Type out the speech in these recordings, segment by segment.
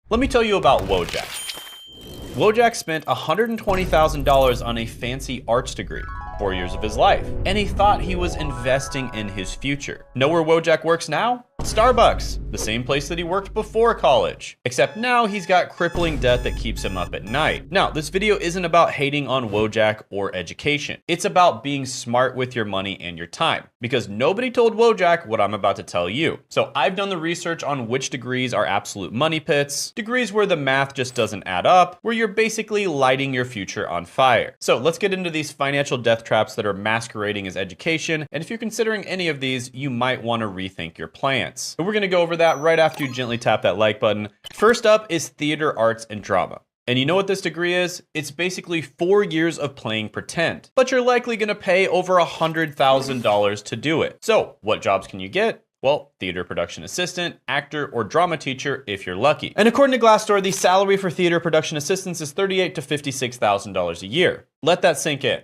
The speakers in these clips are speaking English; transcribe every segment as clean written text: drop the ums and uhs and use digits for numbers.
Let me tell you about Wojak. Wojak spent $120,000 on a fancy arts degree, 4 years of his life, and he thought he was investing in his future. Know where Wojak works now? Starbucks, the same place that he worked before college. Except now he's got crippling debt that keeps him up at night. Now, this video isn't about hating on Wojak or education. It's about being smart with your money and your time. Because nobody told Wojak what I'm about to tell you. So I've done the research on which degrees are absolute money pits, degrees where the math just doesn't add up, where you're basically lighting your future on fire. So let's get into these financial death traps that are masquerading as education. And if you're considering any of these, you might want to rethink your plans. But we're gonna go over that right after you gently tap that like button. First up is theater, arts, and drama. And you know what this degree is? It's basically 4 years of playing pretend, but you're likely gonna pay over $100,000 to do it. So what jobs can you get? Well, theater production assistant, actor, or drama teacher if you're lucky. And according to Glassdoor, the salary for theater production assistants is $38,000 to $56,000 a year. Let that sink in.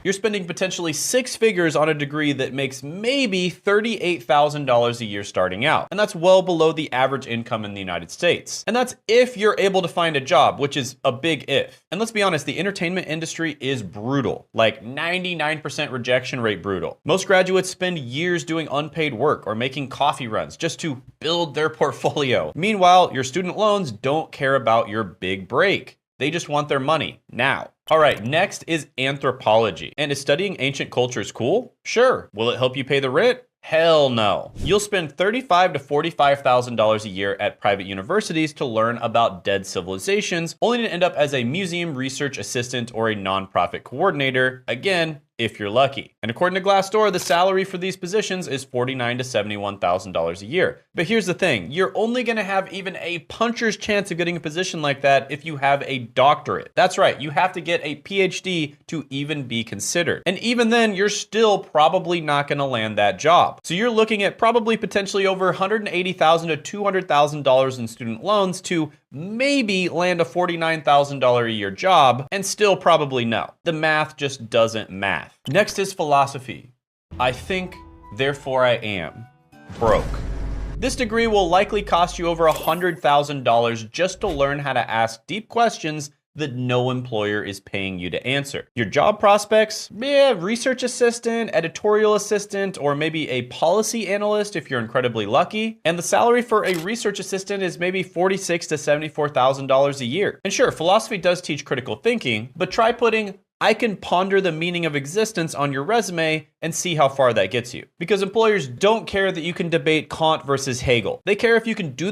You're spending potentially 6 figures on a degree that makes maybe $38,000 a year starting out. And that's well below the average income in the United States. And that's if you're able to find a job, which is a big if. And let's be honest, the entertainment industry is brutal, like 99% rejection rate brutal. Most graduates spend years doing unpaid work or making coffee runs just to build their portfolio. Meanwhile, your student loans don't care about your big break. They just want their money now. All right, next is anthropology. And is studying ancient cultures cool? Sure. Will it help you pay the rent? Hell no. You'll spend $35,000 to $45,000 a year at private universities to learn about dead civilizations, only to end up as a museum research assistant or a nonprofit coordinator. Again, if you're lucky. And according to Glassdoor, the salary for these positions is $49,000 to $71,000 a year. But here's the thing, you're only gonna have even a puncher's chance of getting a position like that if you have a doctorate. That's right, you have to get a PhD to even be considered. And even then, you're still probably not gonna land that job. So you're looking at probably potentially over $180,000 to $200,000 in student loans to maybe land a $49,000 a year job, and still probably no. The math just doesn't math. Next is philosophy. I think, therefore I am broke. This degree will likely cost you over $100,000 just to learn how to ask deep questions that no employer is paying you to answer. Your job prospects, research assistant, editorial assistant, or maybe a policy analyst if you're incredibly lucky. And the salary for a research assistant is maybe $46,000 to $74,000 a year. And sure, philosophy does teach critical thinking, but try putting I can ponder the meaning of existence on your resume and see how far that gets you. Because employers don't care that you can debate Kant versus Hegel. They care if you can do the